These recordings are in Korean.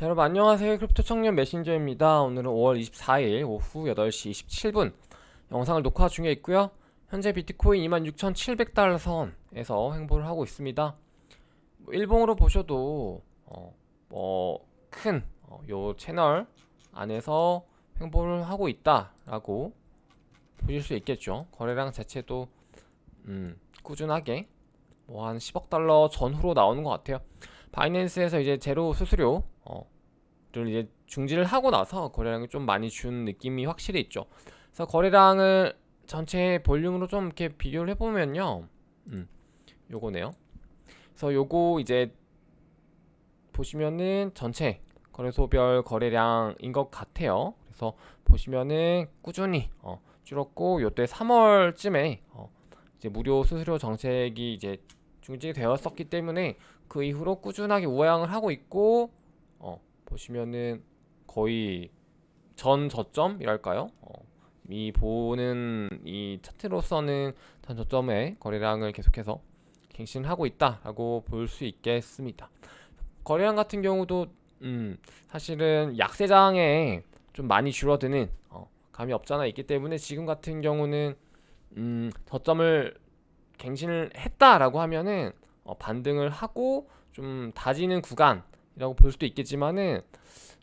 자, 여러분 안녕하세요. 크립토 청년 메신저입니다. 오늘은 5월 24일 오후 8시 27분 영상을 녹화 중에 있고요. 현재 비트코인 26,700달러 선에서 횡보를 하고 있습니다. 일봉으로 보셔도 큰 요 채널 안에서 횡보를 하고 있다라고 보실 수 있겠죠. 거래량 자체도 꾸준하게 뭐 한 10억 달러 전후로 나오는 것 같아요. 바이낸스에서 이제 제로 수수료 를 이제 중지를 하고 나서 거래량이 좀 많이 준 느낌이 확실히 있죠. 그래서 거래량을 전체 볼륨으로 좀 이렇게 비교를 해보면요, 요거네요. 그래서 요거 이제 보시면은 전체 거래소별 거래량인 것 같아요. 그래서 보시면은 꾸준히 줄었고, 요때 3월쯤에 이제 무료 수수료 정책이 이제 중지되었었기 때문에 그 이후로 꾸준하게 우상을 하고 있고, 보시면은 거의 전 저점이랄까요? 이 보는 이 차트로서는 전 저점의 거래량을 계속해서 갱신을 하고 있다라고 볼 수 있겠습니다. 거래량 같은 경우도 사실은 약세장에 좀 많이 줄어드는 감이 없잖아 있기 때문에 지금 같은 경우는 저점을 갱신을 했다라고 하면은 반등을 하고 좀 다지는 구간이라고 볼 수도 있겠지만은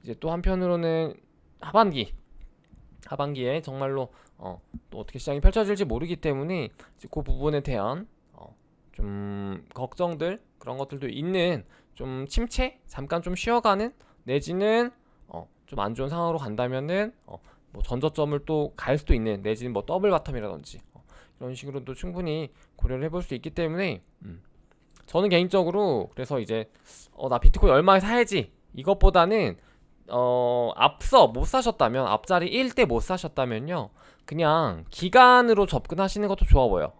이제 또 한편으로는 하반기에 정말로 또 어떻게 시장이 펼쳐질지 모르기 때문에 이제 그 부분에 대한 좀 걱정들 그런 것들도 있는 좀 침체 잠깐 좀 쉬어가는 내지는 좀 안 좋은 상황으로 간다면은 뭐 전저점을 또 갈 수도 있는 내지는 뭐 더블 바텀이라든지 이런 식으로도 충분히 고려를 해볼 수 있기 때문에 저는 개인적으로 그래서 이제 나 비트코인 얼마에 사야지 이것보다는 앞서 못 사셨다면 앞자리 1대 못 사셨다면요 그냥 기간으로 접근하시는 것도 좋아 보여.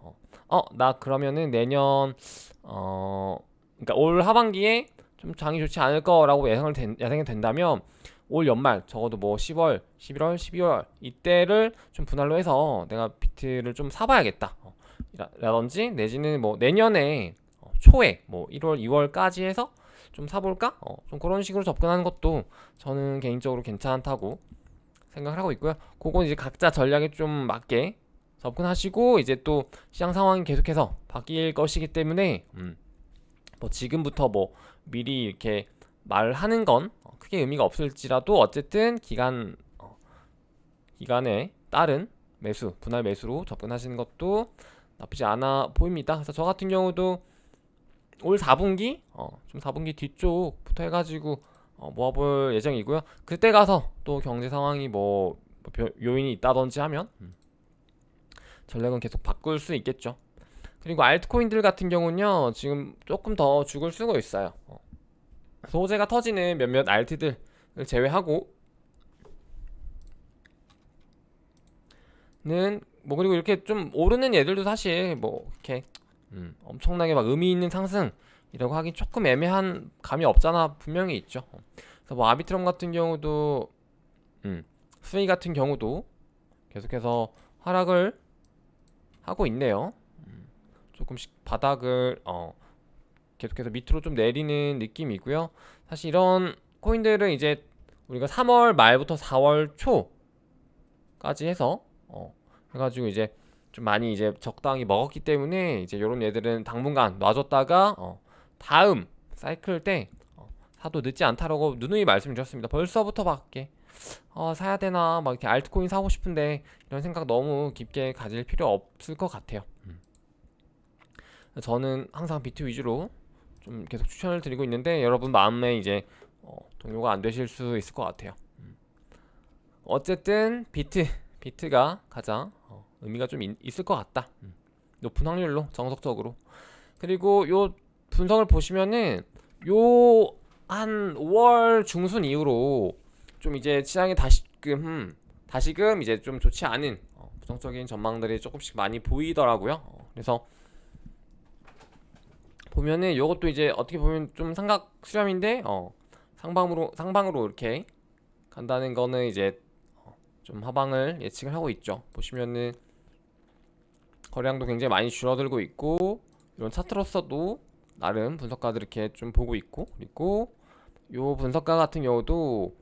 나 그러면은 내년 그러니까 올 하반기에 좀 장이 좋지 않을 거라고 예상이 된다면 올 연말 적어도 뭐 10월, 11월, 12월 이때를 좀 분할로 해서 내가 비트를 좀 사봐야겠다. 라든지 내지는 뭐 내년에 초에 뭐 1월, 2월까지 해서 좀 사볼까? 좀 그런 식으로 접근하는 것도 저는 개인적으로 괜찮다고 생각을 하고 있고요. 그건 이제 각자 전략에 좀 맞게 접근하시고 이제 또 시장 상황이 계속해서 바뀔 것이기 때문에 뭐 지금부터 뭐 미리 이렇게 말하는 건 크게 의미가 없을지라도 어쨌든 기간에 따른 매수, 분할 매수로 접근하시는 것도 나쁘지 않아 보입니다. 그래서 저 같은 경우도 올 4분기 좀 4분기 뒤쪽부터 해가지고 모아볼 예정이고요. 그때 가서 또 경제 상황이 뭐 요인이 있다든지 하면 전략은 계속 바꿀 수 있겠죠. 그리고 알트코인들 같은 경우는요 지금 조금 더 죽을 쓰고 있어요. 소재가 터지는 몇몇 알트들을 제외하고 는 뭐 그리고 이렇게 좀 오르는 얘들도 사실 뭐 이렇게 엄청나게 막 의미 있는 상승이라고 하긴 조금 애매한 감이 없잖아 분명히 있죠. 그래서 뭐 아비트럼 같은 경우도 수위 같은 경우도 계속해서 하락을 하고 있네요. 조금씩 바닥을 계속해서 밑으로 좀 내리는 느낌이고요. 사실 이런 코인들은 이제 우리가 3월 말부터 4월 초까지 해서 해가지고 이제 좀 많이 이제 적당히 먹었기 때문에 이제 요런 얘들은 당분간 놔줬다가 다음 사이클 때 사도 늦지 않다라고 누누이 말씀드렸습니다. 벌써부터 밖에 사야 되나 막 이렇게 알트코인 사고 싶은데 이런 생각 너무 깊게 가질 필요 없을 것 같아요. 저는 항상 비트 위주로 좀 계속 추천을 드리고 있는데 여러분 마음에 이제 동요가 안 되실 수 있을 것 같아요. 어쨌든 비트가 가장 의미가 좀 있을 것 같다. 높은 확률로 정석적으로. 그리고 요 분석을 보시면은 요 한 5월 중순 이후로 좀 이제 시장이 다시금 이제 좀 좋지 않은 부정적인 전망들이 조금씩 많이 보이더라고요. 그래서 보면은 요것도 이제 어떻게 보면 좀 삼각 수렴인데 상방으로 이렇게 간다는 거는 이제 좀 하방을 예측을 하고 있죠. 보시면은 거래량도 굉장히 많이 줄어들고 있고 이런 차트로서도 나름 분석가들 이렇게 좀 보고 있고 그리고 요 분석가 같은 경우도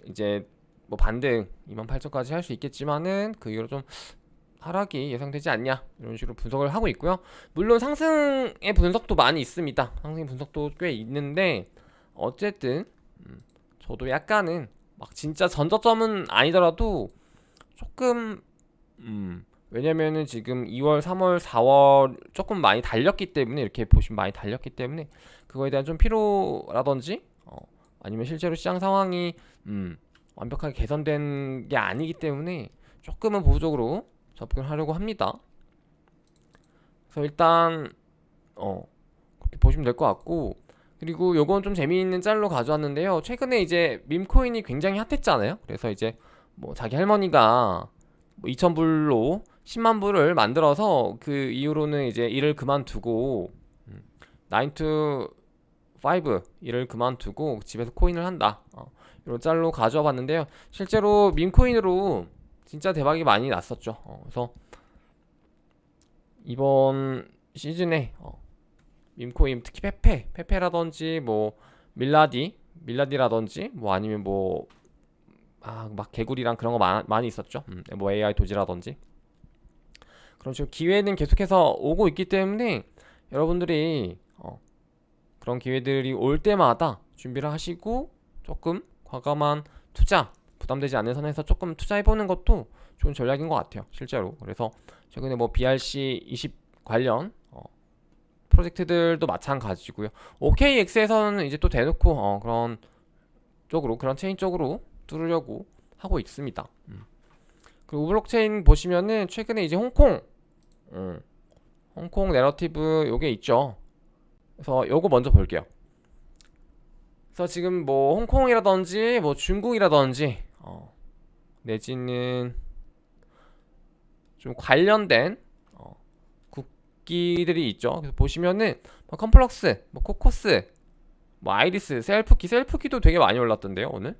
이제 뭐 반등 28,000까지 할 수 있겠지만은 그 이후로 좀 하락이 예상되지 않냐 이런 식으로 분석을 하고 있고요. 물론 상승의 분석도 많이 있습니다. 상승의 분석도 꽤 있는데 어쨌든 저도 약간은 막 진짜 전저점은 아니더라도 조금 왜냐면은 지금 2월, 3월, 4월 조금 많이 달렸기 때문에 이렇게 보시면 많이 달렸기 때문에 그거에 대한 좀 피로라든지 아니면 실제로 시장 상황이 완벽하게 개선된 게 아니기 때문에 조금은 보수적으로 접근을 하려고 합니다. 그래서 일단 그렇게 보시면 될 것 같고 그리고 요건 좀 재미있는 짤로 가져왔는데요. 최근에 이제 밈코인이 굉장히 핫했잖아요. 그래서 이제 뭐 자기 할머니가 뭐 2,000불로 10만 불을 만들어서 그 이후로는 이제 일을 그만두고 9 to 5 일을 그만두고 집에서 코인을 한다. 이런 짤로 가져와 봤는데요. 실제로 밈코인으로 진짜 대박이 많이 났었죠. 그래서 이번 시즌에 밈코인 특히 페페라든지 뭐 밀라디라든지 뭐 아니면 뭐 막 개구리랑 그런 거 많이 있었죠. 뭐 AI 도지라든지 그런 식으로 기회는 계속해서 오고 있기 때문에 여러분들이 그런 기회들이 올 때마다 준비를 하시고 조금 과감한 투자 부담되지 않는 선에서 조금 투자해보는 것도 좋은 전략인 것 같아요 실제로. 그래서 최근에 뭐 BRC20 관련 프로젝트들도 마찬가지고요. OKX에서는 이제 또 대놓고 그런 쪽으로 그런 체인 쪽으로 뚫으려고 하고 있습니다. 그리고 블록체인 보시면은 최근에 이제 홍콩 내러티브 요게 있죠. 그래서 요거 먼저 볼게요. 그래서 지금 뭐 홍콩이라든지 뭐 중국이라든지 내지는 좀 관련된 국기들이 있죠. 그래서 보시면은 뭐 컴플럭스, 뭐 코코스, 뭐 아이리스, 셀프키도 되게 많이 올랐던데요 오늘.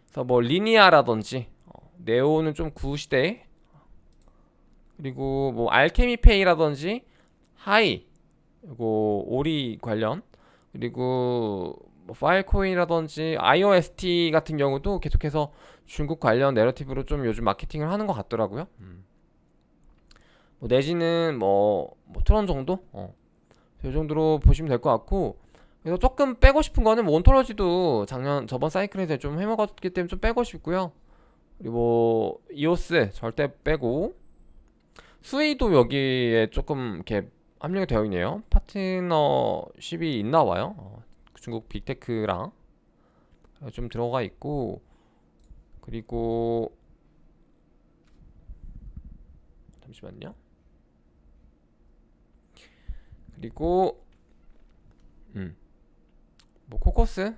그래서 뭐 리니아라든지 네오는 좀 구시대, 그리고 뭐 알케미페이라든지 하이, 그리고 오리 관련, 그리고 뭐 파일코인이라든지 IOST 같은 경우도 계속해서 중국 관련 내러티브로 좀 요즘 마케팅을 하는 것 같더라고요. 뭐 내지는 뭐 트론 정도? 이 정도로 보시면 될 것 같고, 그래서 조금 빼고 싶은 거는 뭐 온톨러지도 저번 사이클에서 좀 해먹었기 때문에 좀 빼고 싶고요. 그리고 뭐 이오스 절대 빼고, 스웨이도 여기에 조금 이렇게 합류가 되어 있네요. 파트너십이 있나 봐요. 중국 빅테크랑 좀 들어가 있고, 그리고 잠시만요. 그리고 뭐 코코스,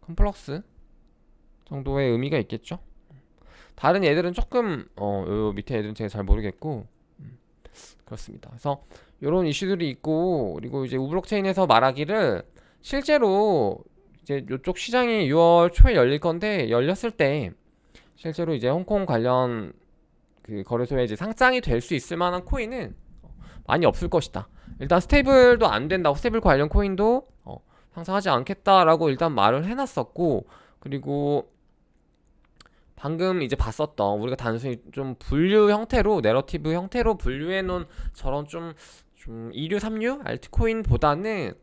컴플럭스 정도의 의미가 있겠죠. 다른 애들은 조금 요 밑에 애들은 제가 잘 모르겠고 그렇습니다. 그래서 이런 이슈들이 있고, 그리고 이제 우블록체인에서 말하기를 실제로 이제 이쪽 시장이 6월 초에 열릴 건데 열렸을 때 실제로 이제 홍콩 관련 그 거래소에 이제 상장이 될 수 있을 만한 코인은 많이 없을 것이다. 일단 스테이블도 안 된다고, 스테이블 관련 코인도 상장하지 않겠다라고 일단 말을 해놨었고, 그리고 방금 이제 봤었던 우리가 단순히 좀 분류 형태로 내러티브 형태로 분류해 놓은 저런 좀 2류 3류 알트코인보다는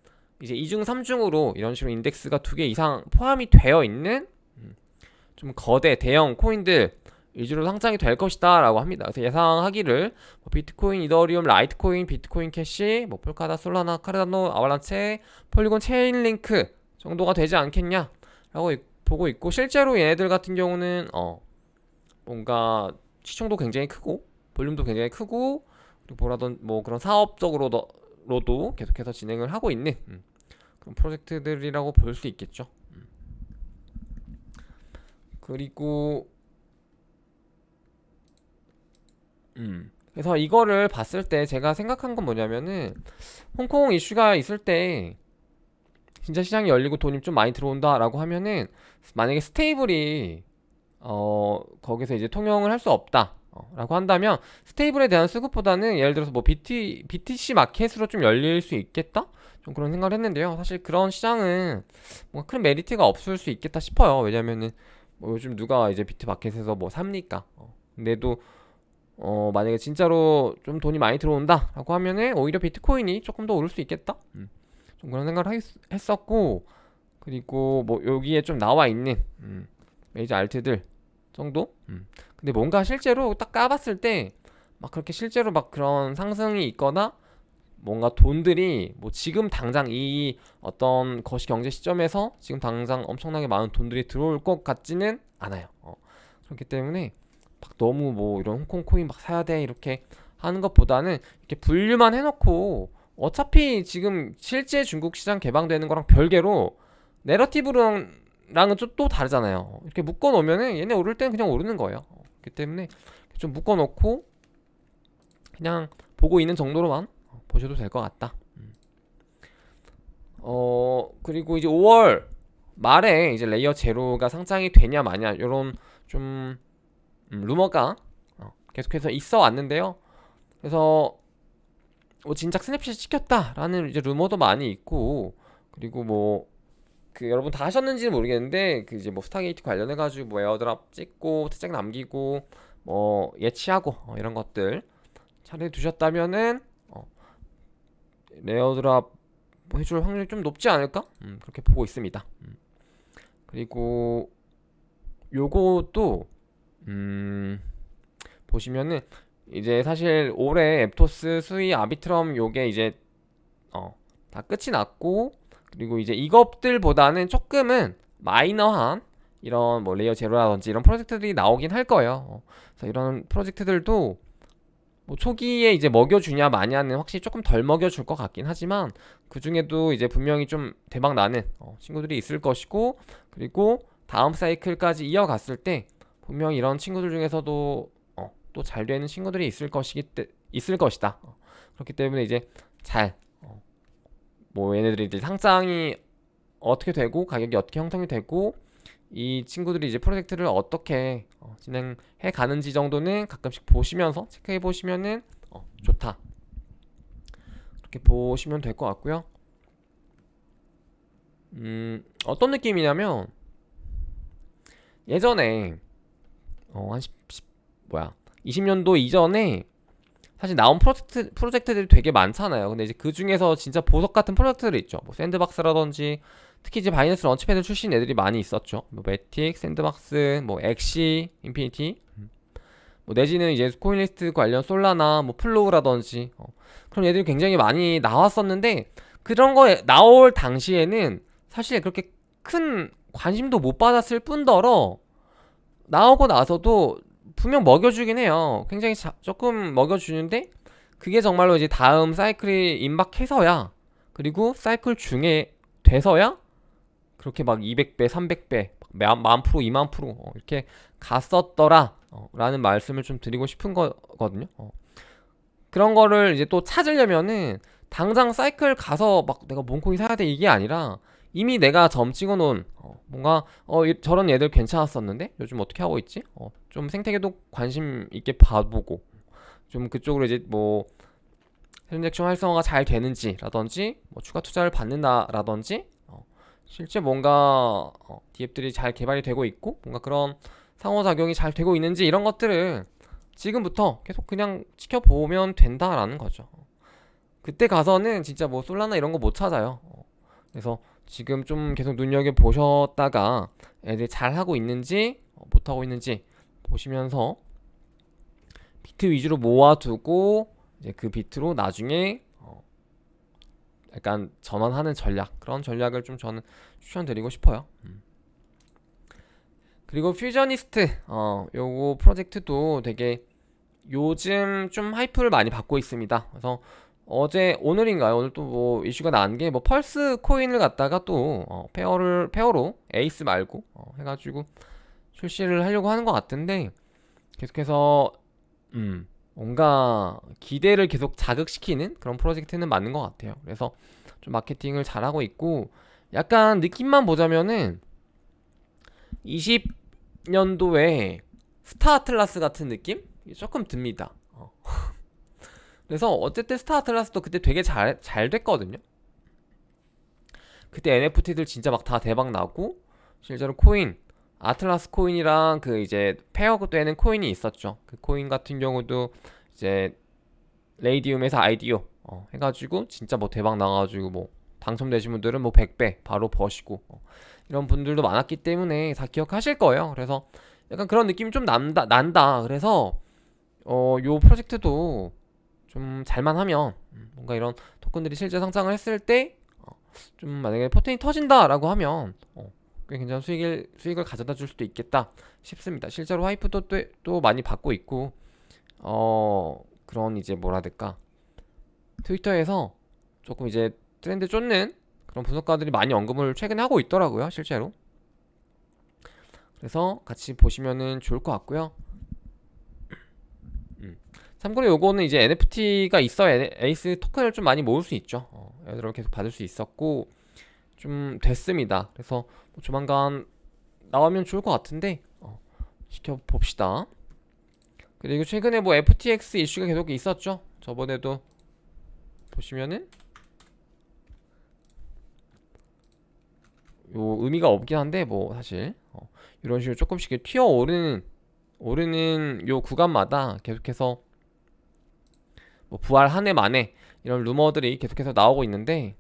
이제 2중 3중으로 이런 식으로 인덱스가 2개 이상 포함이 되어 있는 좀 거대 대형 코인들 위주로 상장이 될 것이다 라고 합니다. 그래서 예상하기를 뭐 비트코인, 이더리움, 라이트코인, 비트코인 캐시, 뭐 폴카다, 솔라나, 카르다노, 아발란체, 폴리곤, 체인링크 정도가 되지 않겠냐 라고 보고 있고, 실제로 얘네들 같은 경우는 뭔가 시총도 굉장히 크고 볼륨도 굉장히 크고, 그리고 뭐라던 뭐 그런 사업적으로도 계속해서 진행을 하고 있는 그런 프로젝트들이라고 볼 수 있겠죠. 그리고 그래서 이거를 봤을 때 제가 생각한 건 뭐냐면은, 홍콩 이슈가 있을 때 진짜 시장이 열리고 돈이 좀 많이 들어온다라고 하면은, 만약에 스테이블이 거기서 이제 통용을 할 수 없다 라고 한다면 스테이블에 대한 수급보다는 예를 들어서 뭐 BTC 마켓으로 좀 열릴 수 있겠다 좀 그런 생각을 했는데요. 사실 그런 시장은 뭔가 큰 메리트가 없을 수 있겠다 싶어요. 왜냐면은 뭐 요즘 누가 이제 비트마켓에서 뭐 삽니까? 근데도 만약에 진짜로 좀 돈이 많이 들어온다라고 하면은 오히려 비트코인이 조금 더 오를 수 있겠다. 좀 그런 생각을 했었고, 그리고 뭐 여기에 좀 나와 있는 메이저 알트들 정도. 근데 뭔가 실제로 딱 까봤을 때 막 그렇게 실제로 막 그런 상승이 있거나 뭔가 돈들이 뭐 지금 당장 이 어떤 거시 경제 시점에서 지금 당장 엄청나게 많은 돈들이 들어올 것 같지는 않아요. 그렇기 때문에 막 너무 뭐 이런 홍콩 코인 막 사야 돼 이렇게 하는 것보다는 이렇게 분류만 해놓고 어차피 지금 실제 중국 시장 개방되는 거랑 별개로 내러티브랑은 좀 또 다르잖아요. 이렇게 묶어 놓으면은 얘네 오를 때는 그냥 오르는 거예요. 그렇기 때문에 좀 묶어 놓고 그냥 보고 있는 정도로만 보셔도 될 것 같다. 그리고 이제 5월 말에 이제 레이어 제로가 상장이 되냐 마냐 이런 좀 루머가 계속해서 있어 왔는데요. 그래서 뭐 진작 스냅샷 시켰다라는 이제 루머도 많이 있고, 그리고 뭐 그 여러분 다 하셨는지는 모르겠는데 그 이제 뭐 스타게이트 관련해 가지고 뭐 에어드랍 찍고 특색 남기고 뭐 예치하고 이런 것들 차례 두셨다면은 에어드랍 뭐 해줄 확률이 좀 높지 않을까? 그렇게 보고 있습니다. 그리고 요것도 보시면은 이제 사실 올해 앱토스 수위 아비트럼 요게 이제 다 끝이 났고, 그리고 이제 이것들보다는 조금은 마이너한 이런 뭐 레이어 제로라든지 이런 프로젝트들이 나오긴 할 거예요. 그래서 이런 프로젝트들도 뭐 초기에 이제 먹여주냐 마냐는 확실히 조금 덜 먹여줄 것 같긴 하지만 그 중에도 이제 분명히 좀 대박 나는 친구들이 있을 것이고, 그리고 다음 사이클까지 이어갔을 때 분명히 이런 친구들 중에서도 또 잘 되는 친구들이 있을 것이다. 그렇기 때문에 이제 잘 뭐 얘네들이 이제 상장이 어떻게 되고 가격이 어떻게 형성이 되고 이 친구들이 이제 프로젝트를 어떻게 진행해 가는지 정도는 가끔씩 보시면서 체크해 보시면은 좋다. 그렇게 보시면 될 것 같고요. 어떤 느낌이냐면 예전에 한 20년도 이전에 사실 나온 프로젝트들이 되게 많잖아요. 근데 이제 그 중에서 진짜 보석 같은 프로젝트들이 있죠. 뭐 샌드박스라든지 특히 이제 바이낸스 런치패드 출신 애들이 많이 있었죠. 뭐 매틱, 샌드박스, 뭐 엑시, 인피니티, 뭐 내지는 이제 코인리스트 관련 솔라나 뭐 플로우라든지 그런 애들이 굉장히 많이 나왔었는데 그런 거 나올 당시에는 사실 그렇게 큰 관심도 못 받았을 뿐더러 나오고 나서도 분명 먹여주긴 해요. 굉장히 조금 먹여주는데 그게 정말로 이제 다음 사이클이 임박해서야, 그리고 사이클 중에 돼서야 그렇게 막 200배, 300배, 만 프로, 2만 프로 이렇게 갔었더라 라는 말씀을 좀 드리고 싶은 거거든요. 그런 거를 이제 또 찾으려면은 당장 사이클 가서 막 내가 몬코인 사야 돼 이게 아니라 이미 내가 점 찍어놓은 뭔가 저런 얘들 괜찮았었는데 요즘 어떻게 하고 있지? 좀 생태계도 관심 있게 봐보고 좀 그쪽으로 이제 뭐 트랜잭션 활성화가 잘 되는지라든지 뭐 추가 투자를 받는다라든지 실제 뭔가 디앱들이 잘 개발이 되고 있고 뭔가 그런 상호작용이 잘 되고 있는지 이런 것들을 지금부터 계속 그냥 지켜보면 된다라는 거죠. 그때 가서는 진짜 뭐 솔라나 이런 거 못 찾아요. 그래서 지금 좀 계속 눈여겨 보셨다가 애들 잘 하고 있는지 못 하고 있는지 보시면서 비트 위주로 모아두고 이제 그 비트로 나중에 약간 전환하는 전략, 그런 전략을 좀 저는 추천드리고 싶어요. 그리고 퓨저니스트 요거 프로젝트도 되게 요즘 좀 하이프를 많이 받고 있습니다. 그래서 오늘인가요? 오늘 또 뭐 이슈가 난 게 뭐 펄스 코인을 갖다가 또 페어로 에이스 말고 해가지고 출시를 하려고 하는 것 같은데 계속해서 뭔가 기대를 계속 자극시키는 그런 프로젝트는 맞는 것 같아요. 그래서 좀 마케팅을 잘하고 있고 약간 느낌만 보자면은 20년도에 스타 아틀라스 같은 느낌? 조금 듭니다. 그래서 어쨌든 스타 아틀라스도 그때 되게 잘 됐거든요. 그때 NFT들 진짜 막 다 대박 나고 실제로 코인 아틀라스 코인이랑 그 이제 페어되는 코인이 있었죠. 그 코인 같은 경우도 이제 레이디움에서 아이디오 해가지고 진짜 뭐 대박 나가지고 뭐 당첨되신 분들은 뭐 100배 바로 버시고 이런 분들도 많았기 때문에 다 기억하실 거예요. 그래서 약간 그런 느낌이 좀 난다. 그래서 요 프로젝트도 좀 잘만 하면 뭔가 이런 토큰들이 실제 상장을 했을 때 좀 만약에 포텐이 터진다라고 하면 꽤 괜찮은 수익을 가져다 줄 수도 있겠다 싶습니다. 실제로 하이프도 또 많이 받고 있고 그런 이제 뭐라 해야 될까, 트위터에서 조금 이제 트렌드 쫓는 그런 분석가들이 많이 언급을 최근에 하고 있더라고요, 실제로. 그래서 같이 보시면은 좋을 것 같고요. 참고로 요거는 이제 NFT가 있어야 에이스 토큰을 좀 많이 모을 수 있죠. 애들을 계속 받을 수 있었고 좀 됐습니다. 그래서 뭐 조만간 나오면 좋을 것 같은데 지켜봅시다. 그리고 최근에 뭐 FTX 이슈가 계속 있었죠. 저번에도 보시면은 요 의미가 없긴 한데 뭐 사실 이런 식으로 조금씩 튀어 오르는 요 구간마다 계속해서 뭐 부활 한 해 만에 이런 루머들이 계속해서 나오고 있는데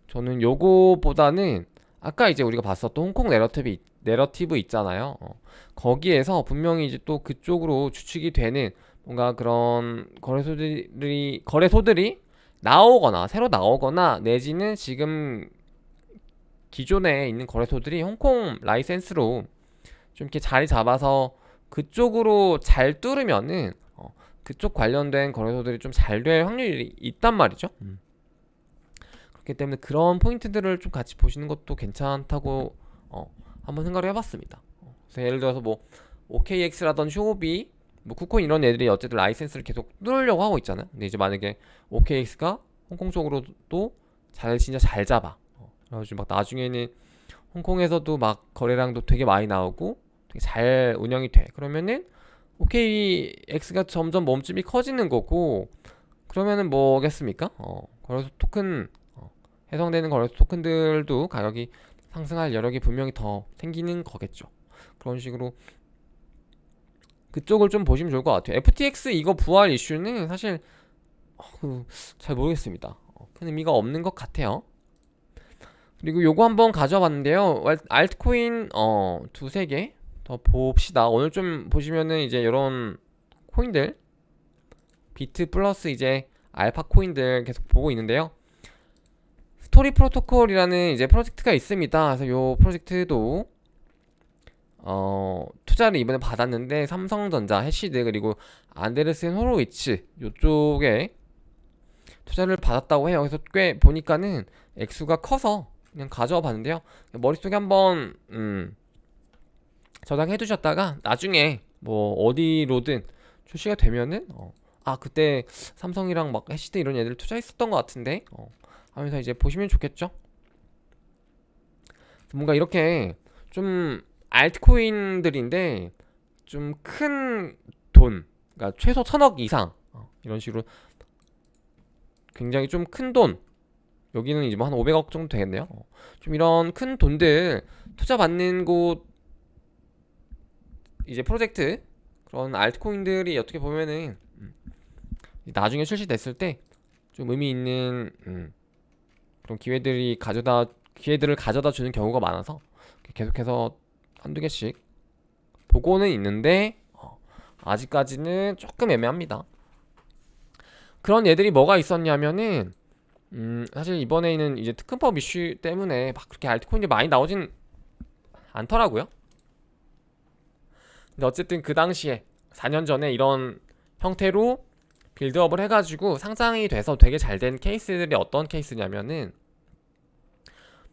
저는 요거보다는 아까 이제 우리가 봤었던 홍콩 내러티브 있잖아요. 거기에서 분명히 이제 또 그쪽으로 추측이 되는 뭔가 그런 거래소들이 나오거나 새로 나오거나 내지는 지금 기존에 있는 거래소들이 홍콩 라이센스로 좀 이렇게 자리 잡아서 그쪽으로 잘 뚫으면은 그쪽 관련된 거래소들이 좀 잘 될 확률이 있단 말이죠. 그렇기 때문에 그런 포인트들을 좀 같이 보시는 것도 괜찮다고 한번 생각을 해봤습니다. 그래서 예를 들어서 뭐 OKX라던 쇼비, 뭐 쿠코인 이런 애들이 어쨌든 라이센스를 계속 뚫으려고 하고 있잖아요. 근데 이제 만약에 OKX가 홍콩 쪽으로도 진짜 잘 잡아. 그래가지고 막 나중에는 홍콩에서도 막 거래량도 되게 많이 나오고 되게 잘 운영이 돼. 그러면은 OKX가 점점 몸집이 커지는 거고, 그러면은 뭐겠습니까? 거래소 토큰 해당되는 거래소 토큰들도 가격이 상승할 여력이 분명히 더 생기는 거겠죠. 그런 식으로 그쪽을 좀 보시면 좋을 것 같아요. FTX 이거 부활 이슈는 사실 잘 모르겠습니다. 큰 의미가 없는 것 같아요. 그리고 요거 한번 가져와 봤는데요. 알트코인 두세 개 더 봅시다. 오늘 좀 보시면은 이제 이런 코인들 비트 플러스 이제 알파 코인들 계속 보고 있는데요. 스토리 프로토콜이라는 이제 프로젝트가 있습니다. 그래서 요 프로젝트도 투자를 이번에 받았는데 삼성전자, 해시드 그리고 안데르센 호로위츠 요쪽에 투자를 받았다고 해요. 그래서 꽤 보니까는 액수가 커서 그냥 가져와 봤는데요. 머릿속에 한번 저장해 두셨다가 나중에 뭐 어디로든 출시가 되면은 그때 삼성이랑 막 해시드 이런 애들 투자했었던 것 같은데 하면서 이제 보시면 좋겠죠. 뭔가 이렇게 좀 알트코인들인데 좀 큰 돈, 그러니까 최소 1000억 이상 이런 식으로 굉장히 좀 큰 돈, 여기는 이제 뭐 한 500억 정도 되겠네요. 좀 이런 큰 돈들 투자 받는 곳 이제 프로젝트, 그런 알트코인들이 어떻게 보면은 나중에 출시됐을 때 좀 의미 있는 그런 기회들을 가져다 주는 경우가 많아서 계속해서 한두 개씩 보고는 있는데 아직까지는 조금 애매합니다. 그런 애들이 뭐가 있었냐면은 사실 이번에는 이제 특근법 이슈 때문에 막 그렇게 알트코인이 많이 나오진 않더라고요. 근데 어쨌든 그 당시에 4년 전에 이런 형태로 빌드업을 해가지고 상장이 돼서 되게 잘 된 케이스들이 어떤 케이스냐면은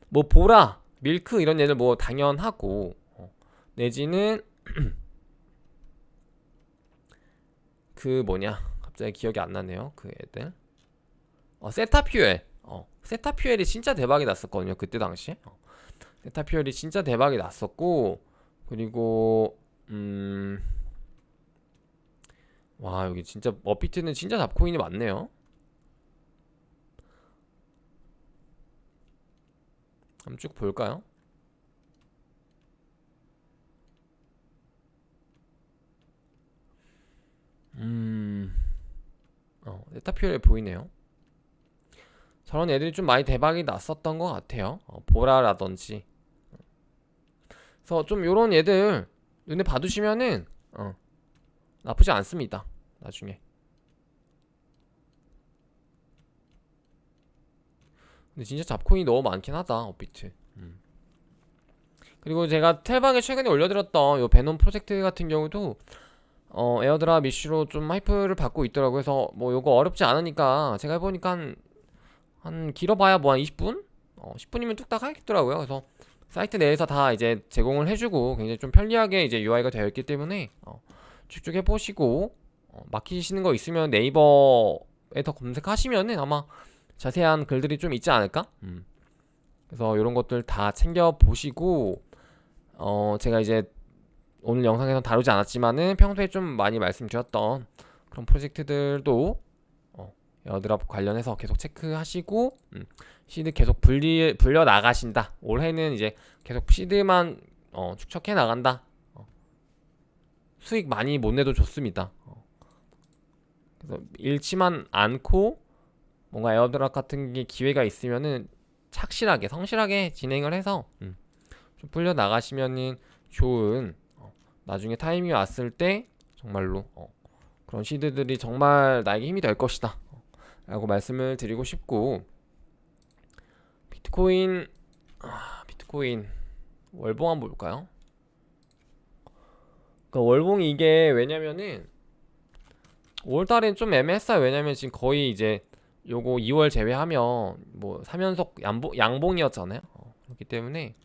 뭐 보라, 밀크 이런 애들 뭐 당연하고 내지는 그 뭐냐 갑자기 기억이 안 나네요. 그 애들 세타퓨엘이 진짜 대박이 났었거든요. 그때 당시에 세타퓨엘이 진짜 대박이 났었고, 그리고 와 여기 진짜 머피트는 진짜 잡코인이 많네요. 한번 쭉 볼까요? 음, 에타퓨얼에 보이네요. 저런 애들이 좀 많이 대박이 났었던 것 같아요. 보라라든지. 그래서 좀 요런 애들 눈에 봐두시면은 나쁘지 않습니다. 나중에. 근데 진짜 잡코인이 너무 많긴 하다, 업비트. 그리고 제가 텔방에 최근에 올려드렸던 요 베놈 프로젝트 같은 경우도 에어드랍 이슈로 좀 하이프를 받고 있더라고요. 그래서 뭐 요거 어렵지 않으니까 제가 해보니까 한 길어봐야 뭐 한 20분? 10분이면 뚝딱 하겠더라고요. 그래서 사이트 내에서 다 이제 제공을 해주고 굉장히 좀 편리하게 이제 UI가 되어 있기 때문에 쭉쭉 해보시고 막히시는 거 있으면 네이버에 더 검색하시면은 아마 자세한 글들이 좀 있지 않을까? 그래서 이런 것들 다 챙겨 보시고 제가 이제 오늘 영상에서 다루지 않았지만은 평소에 좀 많이 말씀드렸던 그런 프로젝트들도 에어드랍 관련해서 계속 체크하시고 시드 계속 불려 나가신다. 올해는 이제 계속 시드만 축적해 나간다. 수익 많이 못 내도 좋습니다. 그래서 잃지만 않고 뭔가 에어드랍 같은 게 기회가 있으면은 착실하게 성실하게 진행을 해서 좀 불려 나가시면은 좋은 나중에 타이밍이 왔을 때 정말로 그런 시드들이 정말 나에게 힘이 될 것이다 라고 말씀을 드리고 싶고, 비트코인 월봉 한번 볼까요? 그러니까 월봉이 이게 왜냐면은 5월달엔 좀 애매했어요. 왜냐면 지금 거의 이제 요거 2월 제외하면 뭐 3연속 양봉이었잖아요. 그렇기 때문에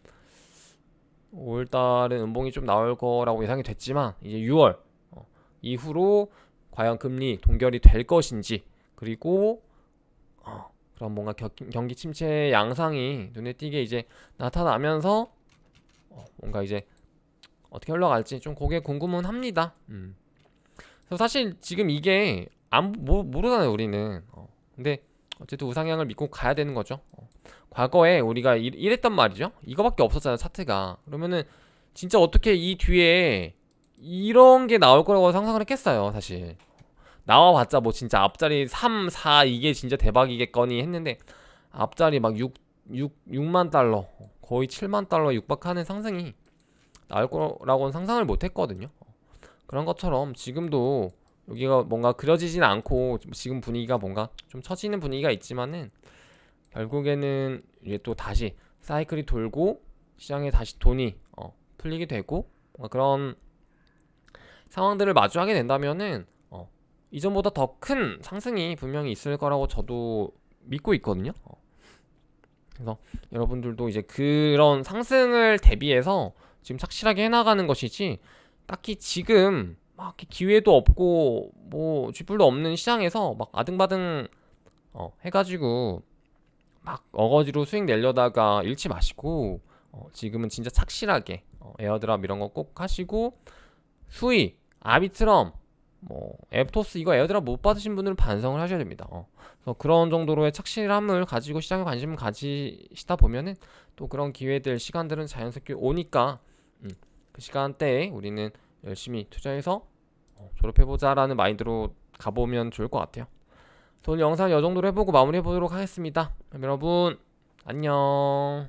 5월달은 음봉이 좀 나올 거라고 예상이 됐지만 이제 6월 이후로 과연 금리 동결이 될 것인지, 그리고 그런 뭔가 경기 침체 양상이 눈에 띄게 이제 나타나면서 뭔가 이제 어떻게 흘러갈지 좀 그게 궁금은 합니다. 그래서 사실 지금 이게 모르잖아요 우리는. 근데 어쨌든 우상향을 믿고 가야 되는 거죠. 과거에 우리가 이랬단 말이죠. 이거밖에 없었잖아요 차트가. 그러면은 진짜 어떻게 이 뒤에 이런 게 나올 거라고 상상을 했겠어요 사실. 나와봤자 뭐 진짜 앞자리 3, 4 이게 진짜 대박이겠거니 했는데 앞자리 막 6만 달러 거의 7만 달러 육박하는 상승이 나올 거라고는 상상을 못 했거든요. 그런 것처럼 지금도 여기가 뭔가 그려지진 않고 지금 분위기가 뭔가 좀 처지는 분위기가 있지만은 결국에는 이제 또 다시 사이클이 돌고 시장에 다시 돈이 풀리게 되고 뭔가 그런 상황들을 마주하게 된다면은 이전보다 더 큰 상승이 분명히 있을 거라고 저도 믿고 있거든요. 그래서 여러분들도 이제 그런 상승을 대비해서 지금 착실하게 해나가는 것이지, 딱히 지금 막 기회도 없고 뭐 쥐뿔도 없는 시장에서 막 아등바등 해가지고 막 어거지로 수익 내려다가 잃지 마시고 지금은 진짜 착실하게 에어드랍 이런 거 꼭 하시고, 수익 아비트럼 뭐 앱토스 이거 에어드랍 못 받으신 분들은 반성을 하셔야 됩니다. 그래서 그런 정도로의 착실함을 가지고 시장에 관심을 가지시다 보면은 또 그런 기회들 시간들은 자연스럽게 오니까 그 시간대에 우리는 열심히 투자해서 졸업해보자라는 마인드로 가보면 좋을 것 같아요. 오늘 영상 이 정도로 해보고 마무리해보도록 하겠습니다. 그럼 여러분 안녕.